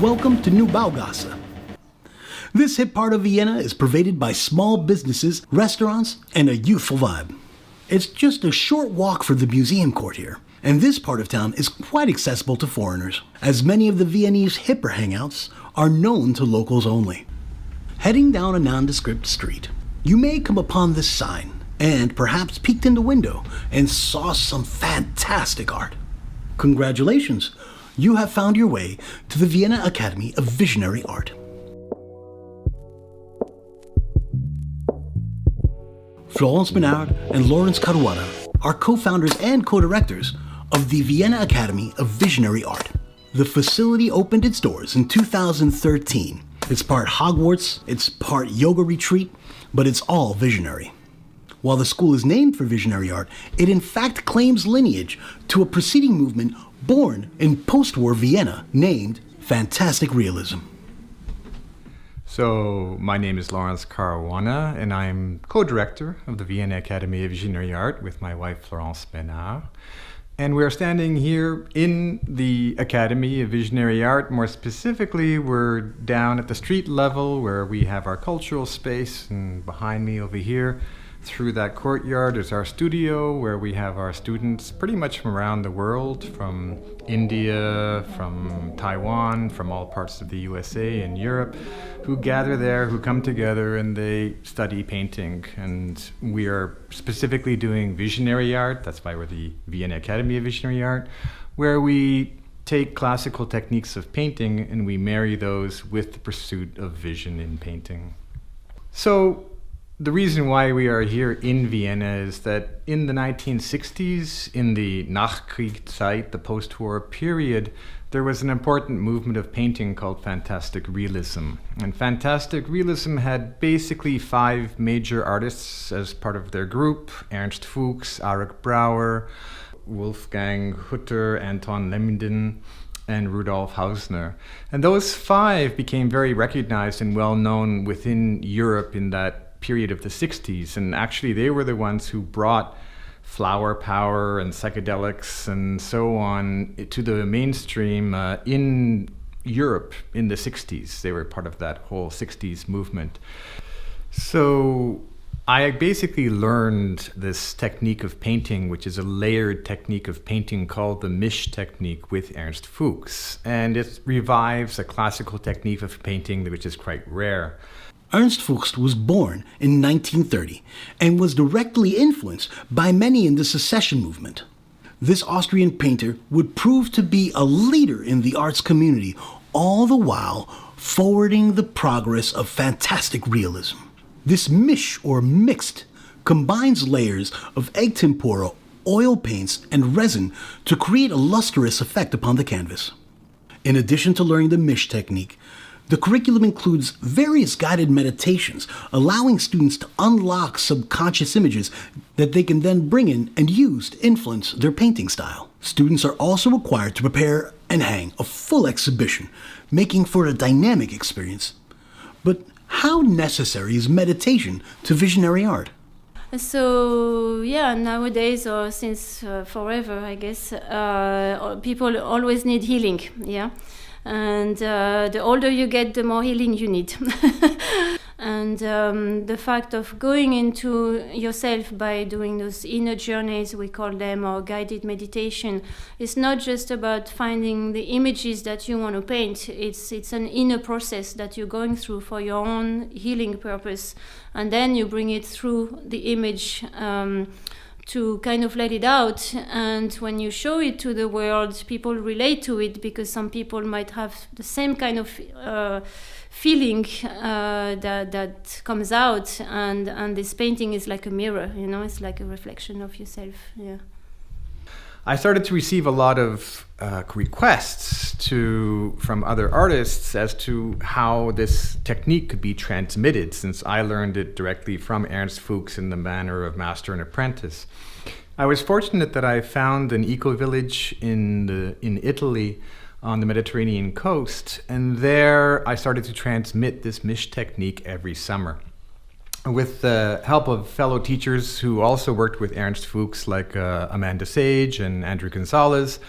welcome to NeuBauGasse. This hip part of Vienna is pervaded by small businesses, restaurants, and a youthful vibe. It's just a short walk for the MuseumsQuartier, and this part of town is quite accessible to foreigners, as many of the Viennese hipper hangouts are known to locals only. Heading down a nondescript street, you may come upon this sign, and perhaps peeked in the window and saw some fantastic art. Congratulations, you have found your way to the Vienna Academy of Visionary Art. Florence Ménard and Laurence Caruana are co-founders and co-directors of the Vienna Academy of Visionary Art. The facility opened its doors in 2013. It's part Hogwarts, it's part yoga retreat, but it's all visionary. While the school is named for visionary art, it in fact claims lineage to a preceding movement born in postwar Vienna named Fantastic Realism. So, my name is Laurence Caruana, and I'm co-director of the Vienna Academy of Visionary Art with my wife Florence Ménard. And we're standing here in the Academy of Visionary Art. More specifically, we're down at the street level where we have our cultural space, and behind me over here, through that courtyard is our studio where we have our students pretty much from around the world, from India, from Taiwan, from all parts of the USA and Europe, who gather there, who come together and they study painting. And we are specifically doing visionary art. That's why we're the Vienna Academy of Visionary Art, where we take classical techniques of painting and we marry those with the pursuit of vision in painting. So, the reason why we are here in Vienna is that in the 1960s, in the Nachkriegszeit, the post-war period, there was an important movement of painting called Fantastic Realism. And Fantastic Realism had basically 5 major artists as part of their group: Ernst Fuchs, Arik Brauer, Wolfgang Hutter, Anton Lemmenden, and Rudolf Hausner. And those 5 became very recognized and well known within Europe in that period of the 60s, and actually they were the ones who brought flower power and psychedelics and so on to the mainstream in Europe in the 60s. They were part of that whole 60s movement. So I basically learned this technique of painting, which is a layered technique of painting called the Misch technique with Ernst Fuchs, and it revives a classical technique of painting which is quite rare. Ernst Fuchs was born in 1930 and was directly influenced by many in the secession movement. This Austrian painter would prove to be a leader in the arts community, all the while forwarding the progress of fantastic realism. This misch, or mixed, combines layers of egg tempera, oil paints, and resin to create a lustrous effect upon the canvas. In addition to learning the misch technique, the curriculum includes various guided meditations, allowing students to unlock subconscious images that they can then bring in and use to influence their painting style. Students are also required to prepare and hang a full exhibition, making for a dynamic experience. But how necessary is meditation to visionary art? So nowadays, or since forever, I guess, people always need healing, and the older you get, the more healing you need. And the fact of going into yourself by doing those inner journeys, we call them, or guided meditation, is not just about finding the images that you want to paint. It's an inner process that you're going through for your own healing purpose, and then you bring it through the image to kind of let it out. And when you show it to the world, people relate to it, because some people might have the same kind of feeling that comes out, and this painting is like a mirror, it's like a reflection of yourself. I started to receive a lot of requests from other artists as to how this technique could be transmitted, since I learned it directly from Ernst Fuchs in the manner of master and apprentice. I was fortunate that I found an eco-village in Italy on the Mediterranean coast, and there I started to transmit this Misch technique every summer. With the help of fellow teachers who also worked with Ernst Fuchs, like Amanda Sage and Andrew Gonzalez,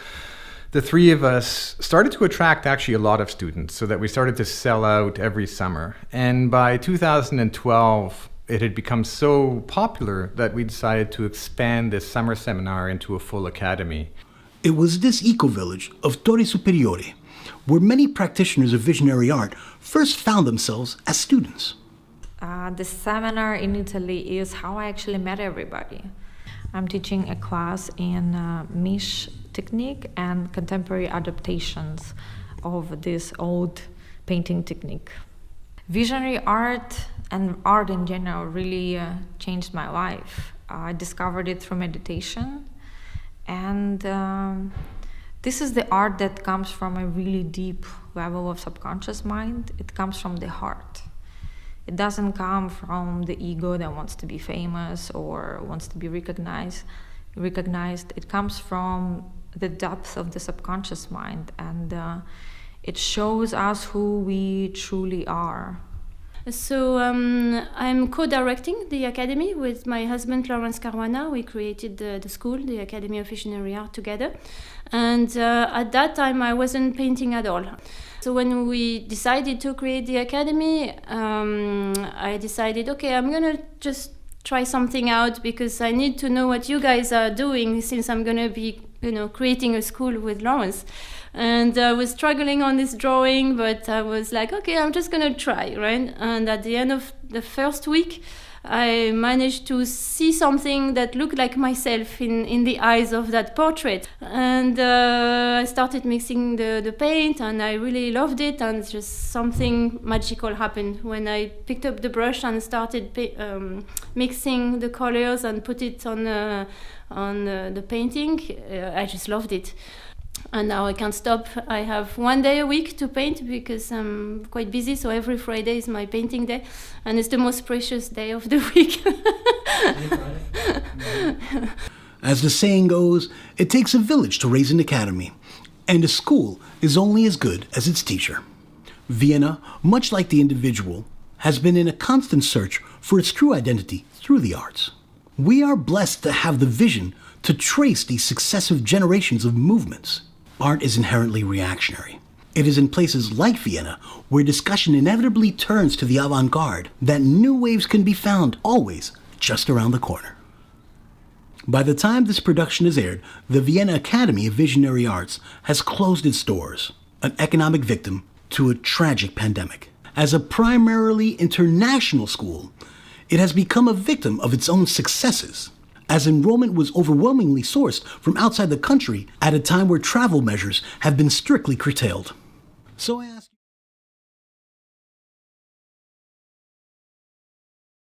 the three of us started to attract actually a lot of students, so that we started to sell out every summer. And by 2012, it had become so popular that we decided to expand this summer seminar into a full academy. It was this eco-village of Torre Superiore where many practitioners of visionary art first found themselves as students. The seminar in Italy is how I actually met everybody. I'm teaching a class in mesh technique and contemporary adaptations of this old painting technique. Visionary art and art in general really changed my life. I discovered it through meditation, and this is the art that comes from a really deep level of subconscious mind. It comes from the heart. It doesn't come from the ego that wants to be famous or wants to be recognized. It comes from the depth of the subconscious mind, and it shows us who we truly are. So I'm co-directing the academy with my husband Laurence Caruana. We created the school, the Academy of Visionary Art, together. And at that time I wasn't painting at all. So when we decided to create the academy, I decided, okay, I'm gonna just try something out because I need to know what you guys are doing, since I'm gonna be, creating a school with Laurence. And I was struggling on this drawing, but I was like, okay, I'm just gonna try, right? And at the end of the first week, I managed to see something that looked like myself in the eyes of that portrait. And I started mixing the paint, and I really loved it, and just something magical happened when I picked up the brush and started mixing the colors and put it on the painting. I just loved it. And now I can't stop. I have 1 day a week to paint because I'm quite busy, so every Friday is my painting day, and it's the most precious day of the week. As the saying goes, it takes a village to raise an academy, and a school is only as good as its teacher. Vienna, much like the individual, has been in a constant search for its true identity through the arts. We are blessed to have the vision to trace these successive generations of movements. Art is inherently reactionary. It is in places like Vienna, where discussion inevitably turns to the avant-garde, that new waves can be found always just around the corner. By the time this production is aired, the Vienna Academy of Visionary Arts has closed its doors, an economic victim to a tragic pandemic. As a primarily international school, it has become a victim of its own successes, as enrollment was overwhelmingly sourced from outside the country at a time where travel measures have been strictly curtailed. So I ask you...